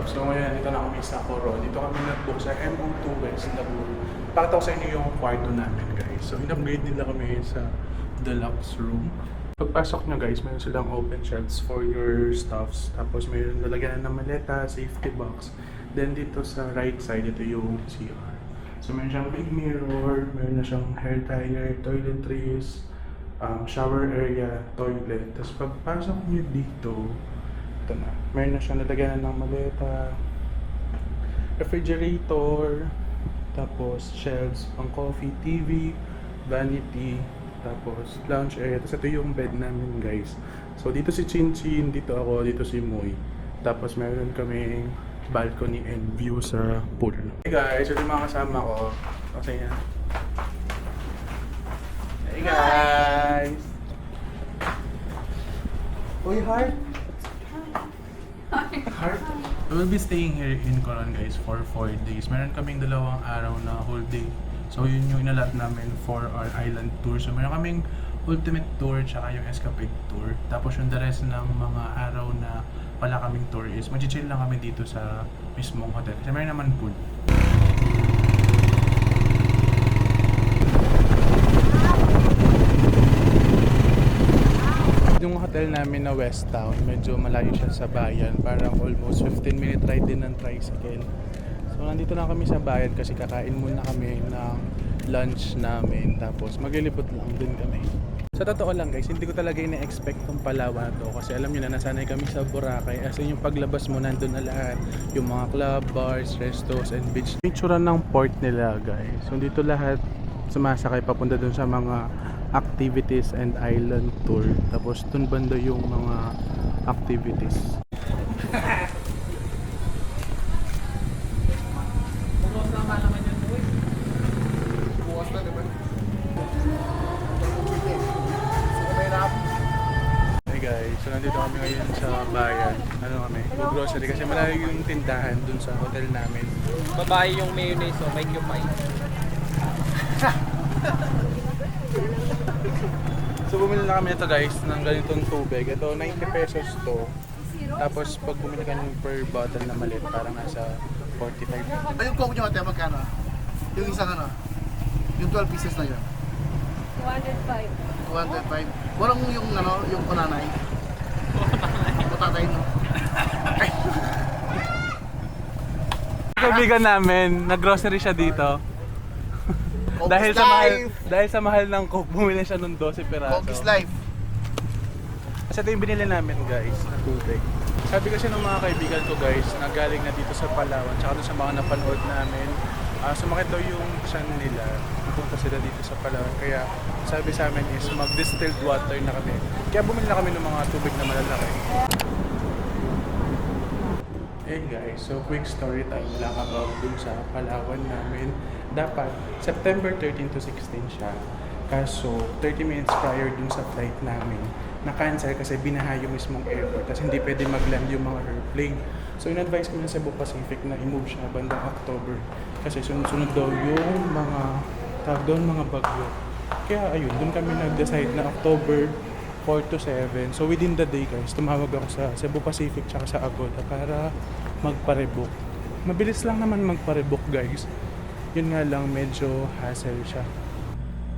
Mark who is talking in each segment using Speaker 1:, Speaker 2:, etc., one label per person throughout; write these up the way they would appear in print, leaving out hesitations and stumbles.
Speaker 1: up? So ngayon, dito na kami sa Coron. Dito kami nag-book sa MO2 West Dabu. Pakita ko sa inyo yung kwarto namin, guys. So in-upgrade nila kami sa deluxe room. Pagpasok nyo, guys, meron silang open shelves for your stuffs. Tapos meron lalagyan ng maleta, safety box. Then dito sa right side, ito yung CR. So meron siyang big mirror, meron na siyang hair dryer, toiletries, shower area, toilet. Tapos pagpasok nyo dito, ito na. Meron na siyang lalagyan ng maleta, refrigerator, tapos shelves, pang coffee, TV, vanity, tapos lounge area. Tapos ito yung bed namin, guys. So dito si Chin Chin, dito ako, dito si Moy. Tapos meron kaming balcony and view sa pool. Hey guys, ito yung mga kasama ko. Okay yan. Hey guys! Uy, Heart! Heart? We'll be staying here in Coron, guys, for 4 days. Meron kaming 2 araw na whole day. So yun yung inalat namin for our island tour. So meron kaming ultimate tour tsaka yung escapade tour. Tapos yung the rest ng mga araw na wala kaming tour is mag-chill lang kami dito sa mismong hotel. Kasi meron naman pool. Yung hotel namin na West Town, medyo malayo siya sa bayan. Parang almost 15-minute ride din ng tricycle. So nandito lang kami sa bayan kasi kakain muna kami ng lunch namin. Tapos maglilibot lang din kami. Sa totoo lang, guys, hindi ko talaga ina-expect tong Palawan na to. Kasi alam nyo na, nasanay kami sa Boracay. As in yung paglabas mo, nandun na lahat. Yung mga club, bars, restos, and beach. Picture ng port nila, guys. So dito lahat sumasakay papunta dun sa mga activities and island tour. Tapos dun banda yung mga activities. Hey guys, so nandito kami ngayon sa bayan. Ano kami? Grocery kasi malayo yung tindahan dun sa hotel namin.
Speaker 2: Babae yung mayonnaise, so make you pie.
Speaker 1: So bumili na kami ito, guys, ng ganitong tubig. Ito 90 pesos to. Tapos pag bumili ka ng per bottle na maliit, parang nasa 45.
Speaker 3: Ay, yung coke nyo ate, magkano? Yung isang ano? Yung 12 pieces na yun?
Speaker 4: 205.
Speaker 3: 205. Walang yung ano, yung kunanay. Kutatay no?
Speaker 1: Kaibigan namin, nag-grocery siya dito. dahil sa mahal ng Coke, bumili siya ng 12 peraso.
Speaker 3: Coke is life.
Speaker 1: Kasi ito yung binili namin, guys, na tubig. Sabi kasi ng mga kaibigan ko, guys, na galing na dito sa Palawan, tsaka doon sa mga napanood namin, sumakit daw yung tiyan nila, pupunta sila dito sa Palawan. Kaya sabi sa amin is mag-distilled water na kami. Kaya bumili na kami ng mga tubig na malalaki. Hey guys, so quick story time lang about dun sa Palawan namin. Dapat September 13 to 16 siya. Kaso 30 minutes prior dun sa flight namin, na-cancel kasi binaha yung mismong airport. Tapos hindi pwede mag-land yung mga airplane. So in-advise kami ng Cebu Pacific na i-move siya bandang October. Kasi sunod-sunod daw yung mga tawag doon, mga bagyo. Kaya ayun, dun kami nag-decide na October 4 to 7. So within the day, guys, tumawag ako sa Cebu Pacific tsaka sa Agoda para magpa-rebook. Mabilis lang naman magpa-rebook, guys. Yun nga lang, medyo hassle siya.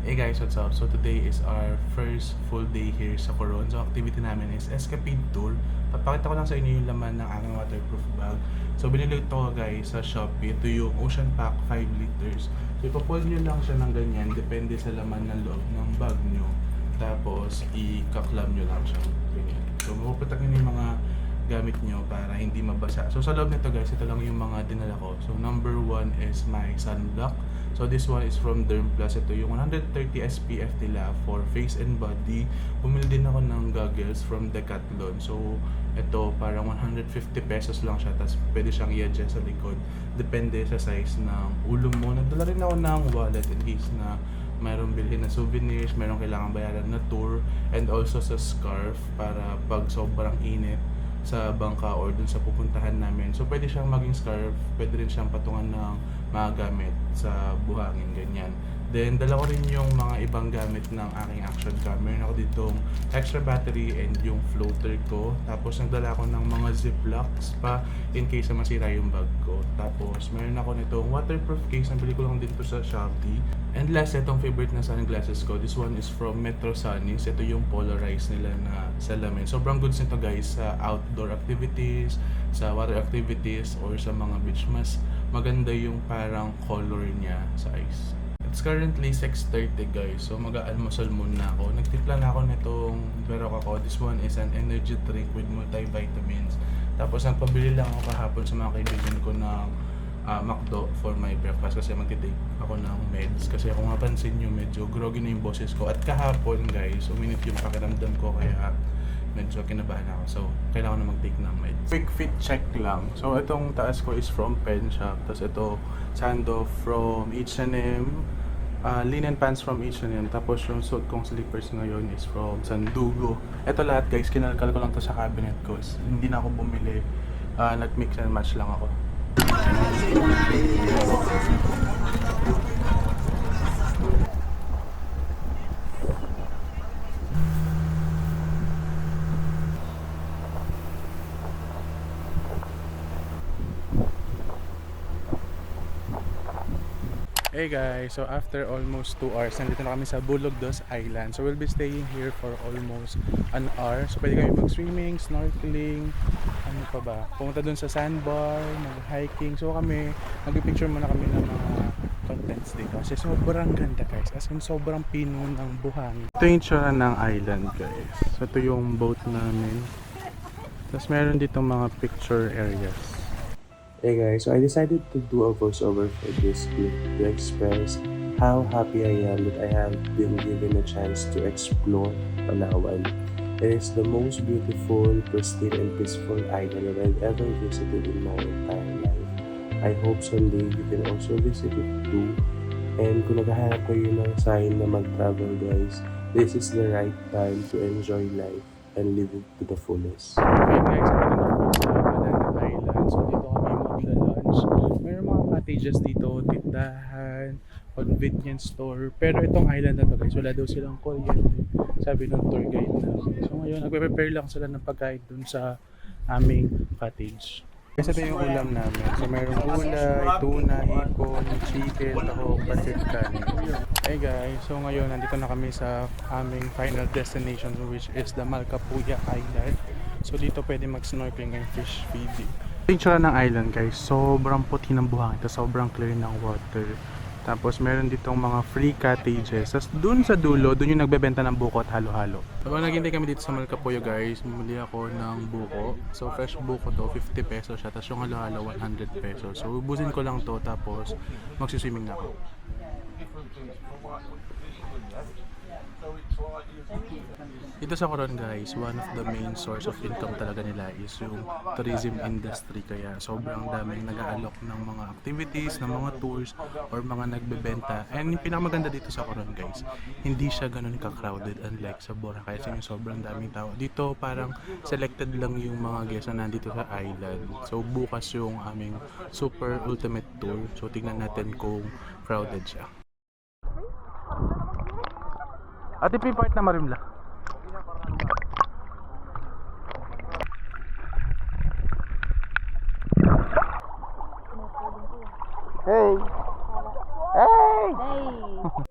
Speaker 1: Hey guys, what's up? So today is our first full day here sa Coron. So activity namin is escapade tour. Papakita ko lang sa inyo yung laman ng aking waterproof bag. So binili ito, guys, sa Shopee. Ito yung Ocean Pack 5 liters. So ipapull nyo lang siya ng ganyan, depende sa laman ng loob ng bag nyo. Tapos i-kaklam nyo lang siya. Ganyan. So mapuputak nyo yung mga gamit nyo para hindi mabasa. So sa loob nito, guys, ito lang yung mga dinala ko. So number 1 is my sunblock. So this one is from Dermplus. Ito yung 130 SPF nila for face and body. Bumili din ako ng goggles from Decathlon. So ito parang 150 pesos lang siya. Tapos pwede siyang i-adjust sa likod. Depende sa size ng ulo mo. Nagdala rin ako ng wallet in case na mayroong bilhin na souvenirs, mayroong kailangan bayaran na tour, and also sa scarf para pag sobrang init sa bangka or dun sa pupuntahan namin. So pwede siyang maging scarf, pwede rin siyang patungan ng mga gamit sa buhangin, ganyan. Then, dala ko rin yung mga ibang gamit ng aking action cam. Meron ako ditong extra battery and yung floater ko. Tapos, nagdala ako ng mga ziplocs pa in case na masira yung bag ko. Tapos, meron ako nitong waterproof case. Nabili ko lang din to sa Shopee. And last, itong favorite na sunglasses ko. This one is from Metro Sunnies. Ito yung polarized nila na salamin. Sobrang goods nito guys sa outdoor activities, sa water activities, or sa mga beach. Mas maganda yung parang color niya sa eyes. It's currently 6:30 guys, so mag-aalmusal muna ako. Nagtimpla na ako nitong berok ako. This one is an energy drink with multivitamins. Tapos nagpabili lang ako kahapon sa mga kaibigan ko ng McDo for my breakfast kasi magti-take ako ng meds. Kasi kung mapansin nyo, medyo groggy na yung boses ko. At kahapon guys, uminit yung pakiramdam ko kaya medyo kinabahan ako. So, kailangan na mag-take ng meds. Quick fit check lang. So, itong taas ko is from Pen Shop. Tapos ito, sando from H&M. Linen pants from H&M. Tapos yung suit kong slippers ngayon is from Sandugo. Ito lahat guys, kinalkal ko lang to sa cabinet ko. Hindi na ako bumili. Nag-mix and match lang ako. Hey guys, so after almost 2 hours, nandito na kami sa Bulugdos Island. So we'll be staying here for almost an hour. So pwede kami mag-swimming, snorkeling, ano pa ba? Pumunta dun sa sandbar, mag-hiking. So kami, mag-picture muna kami ng mga contents dito. Kasi sobrang ganda guys. As in sobrang pino ng buhangin. Ito yung tsura ng island guys. So ito yung boat namin. Tapos meron dito mga picture areas. Hey guys, so I decided to do a voiceover for this clip to express how happy I am that I have been given a chance to explore Palawan. It is the most beautiful, pristine, and peaceful island that I've ever visited in my entire life. I hope someday you can also visit it too. And kung naghahanap kayo ng sign na mag-travel guys, this is the right time to enjoy life and live it to the fullest. Okay guys, nandito na ako sa Banana Island. So dito kami magla-lunch. Mayroon mga cottages dito, tindahan, convenience store. Pero itong island na to guys, wala daw silang kuryente. Sabi ng tour guide namin. So ngayon, nagpe-prepare lang sila ng pagkain dun sa aming cottage. Kasi ito yung ulam namin. So mayroong gulay, tuna, hipon, chicken, tahong, pancit canning. Hey guys, so ngayon nandito na kami sa aming final destination which is the Malcapuya Island. So dito pwede mag-snorkeling and fish feeding. Yung tsura ng island guys, sobrang puti ng buhangin. Ito sobrang clear ng water. Tapos meron ditong mga free cottages. Tapos dun sa dulo, dun yung nagbebenta ng buko at halo-halo. Habang naghintay kami dito sa Malcapuya guys, bumili ako ng buko. So fresh buko to, 50 pesos siya. Tapos yung halo-halo, 100 pesos. So ubusin ko lang to, tapos magsiswimming na ako. Dito sa Coron guys, one of the main source of income talaga nila is yung tourism industry. Kaya sobrang daming nag-aalok ng mga activities, ng mga tours, or mga nagbebenta. And yung pinakamaganda dito sa Coron guys, hindi siya ganun ka-crowded unlike sa Boracay. Kasi yung sobrang daming tao. Dito parang selected lang yung mga guests na nandito sa island. So bukas yung aming super ultimate tour. So tignan natin kung crowded siya. Ate, part na Marimla. Hey! Hey!
Speaker 4: Hey!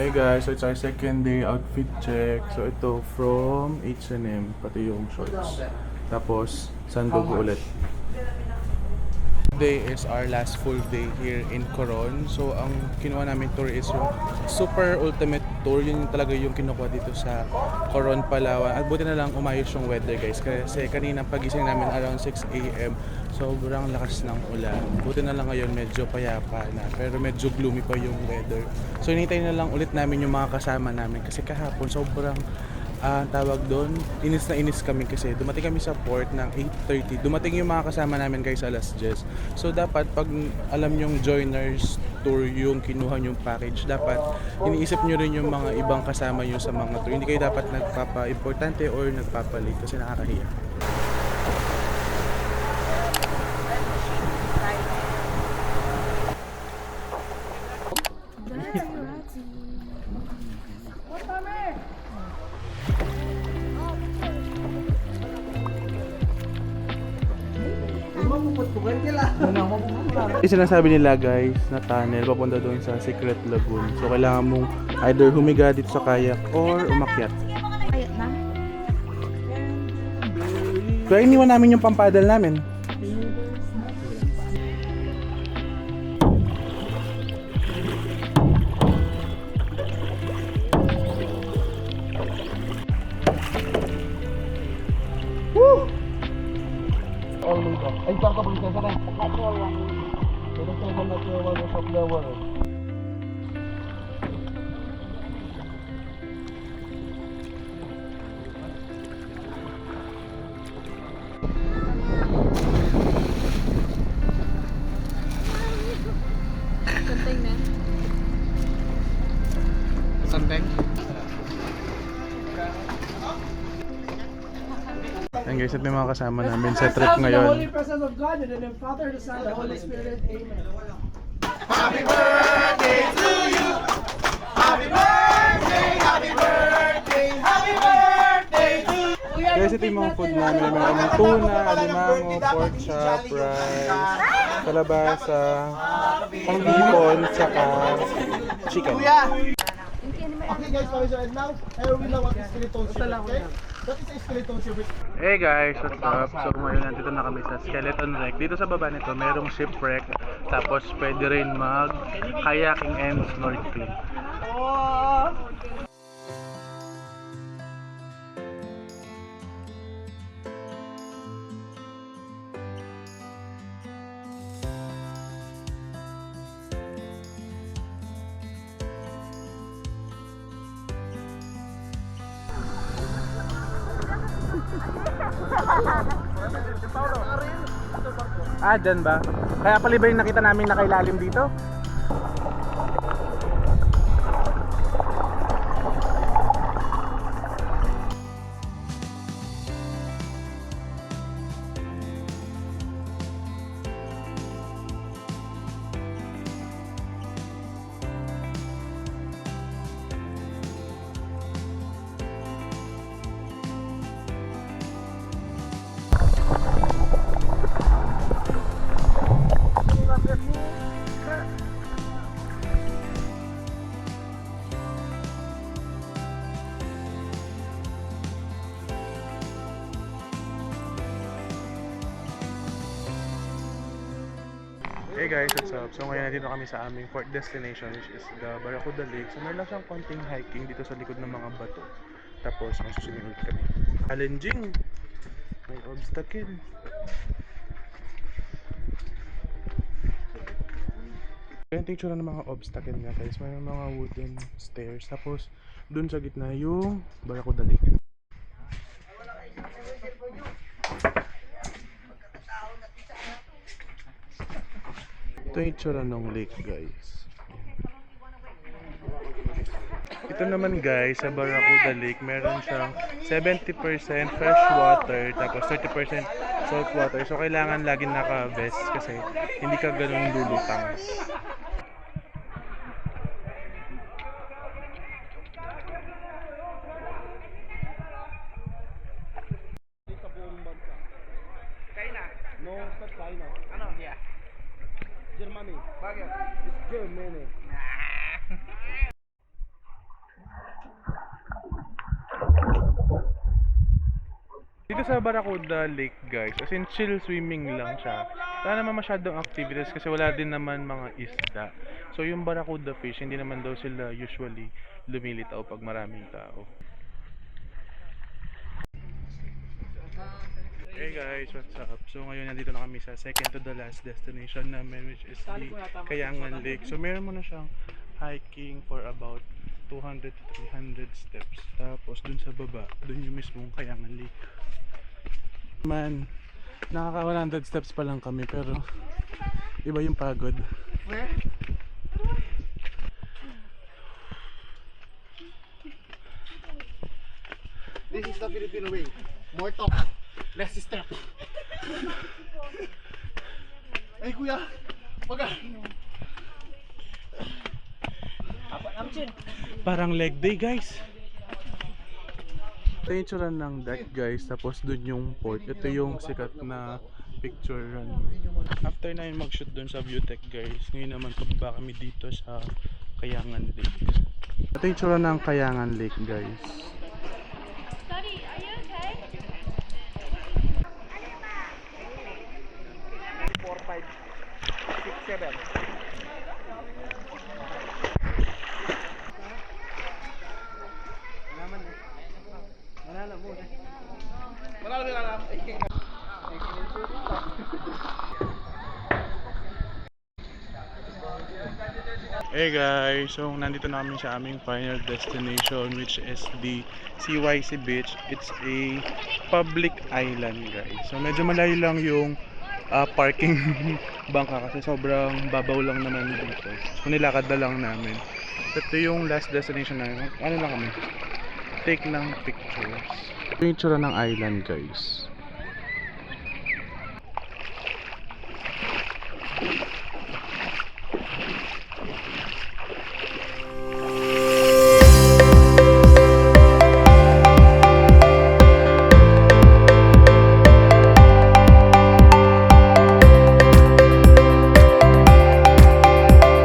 Speaker 1: Hey guys, so it's our second day outfit check. So ito from H&M, pati yung shorts. Tapos Sandugo ulit. today is our last full day here in Coron. So ang kinuha namin tour is yung super ultimate tour. Yun yung talaga yung kinukuha dito sa Coron, Palawan. At buti na lang umayos yung weather guys. Kasi kanina pagising namin around 6 AM, sobrang lakas ng ulan. Buti na lang ngayon medyo payapa na. Pero medyo gloomy pa yung weather. So hinintay na lang ulit namin yung mga kasama namin. Kasi kahapon sobrang tawag doon, inis na inis kami kasi dumating kami sa port ng 8:30. Dumating yung mga kasama namin guys alas 10. So dapat pag alam yung joiners tour yung kinuha yung package, dapat iniisip nyo rin yung mga ibang kasama nyo sa mga tour. Hindi kayo dapat nagpapa-importante or nagpapa-late kasi nakakahiya. Yung sinasabi nila guys na tunnel papunta doon sa Secret Lagoon. So kailangan mong either humiga dito sa kayak or umakyat.
Speaker 4: Ayun na.
Speaker 1: Kaya iniwan namin yung pampadal namin. Ay, saan ka prinsesa na? Ito sa mga natural of the world.
Speaker 4: Something na.
Speaker 3: Something?
Speaker 1: Ayan guys, at may mga kasama namin sa trip ngayon.
Speaker 5: Holy presence of God, and in the Father, the Son, and the Holy Spirit. Amen.
Speaker 1: Guys, ito yung mga food namin. Meron ng tuna, alimango, pork chop, rice, kalabasa, pangbibon, tsaka chicken.
Speaker 5: Okay guys, and now, I will know what is skeleton ship, okay? What is a skeleton ship?
Speaker 1: Hey guys, what's up? So ngayon nandito na kami sa Skeleton Wreck. Dito sa baba nito, merong shipwreck. Tapos pwede rin mag kayaking and snorkeling. Dyan ba? Kaya pala ba yung nakita namin nakailalim dito? Hey guys, what's up? So ngayon nandito kami sa aming fourth destination, which is the Barracuda Lake. So meron lang siyang konting hiking dito sa likod ng mga bato. Tapos masusunod ulit kami. Challenging! May obstacle. Ganito yung tsura ng mga obstacle nga guys. May mga wooden stairs. Tapos dun sa gitna yung Barracuda Lake. Ito yung itsura ng lake guys. Ito naman guys, sa Barracuda Lake, meron siyang 70% fresh water, tapos 30% salt water. So kailangan laging naka-vest kasi hindi ka ganun lulutang.
Speaker 5: No, it's not China. Ano? Yeah. Germany. Bakit? It's Germany.
Speaker 1: Dito sa Barracuda Lake guys, as in chill swimming lang siya. wala naman masyadong activities kasi wala din naman mga isda. So yung barracuda fish, hindi naman daw sila usually lumilitaw pag maraming tao. Hey guys, what's up? So ngayon nandito na kami sa second to the last destination namin, which is the Kayangan Lake. So meron mo na siyang hiking for about 200 to 300 steps. Tapos dun sa baba, dun yung mismong Kayangan Lake. Man, nakaka 100 steps pa lang kami pero iba yung pagod.
Speaker 3: This is the Filipino way. More talk, less step. Ay kuya, pagka.
Speaker 1: Parang leg day guys. Ito yung tsura ng deck guys, tapos dun yung port. Ito yung sikat na picture run. After na yung mag-shoot dun sa Viewtech guys, ngayon naman pababa kami dito sa Kayangan Lake. Ito yung tsura ng Kayangan Lake guys.
Speaker 4: Buddy, are you okay?
Speaker 5: 4, 5, 6, 7.
Speaker 1: Hey guys, so nandito na kami sa aming final destination, which is the CYC Beach. It's a public island guys. So medyo malayo lang yung parking bangka kasi sobrang babaw lang naman dito. So nilakad na lang namin. Ito yung last destination namin. Ano lang kami? Take ng pictures. Ito yung tsura ng island guys.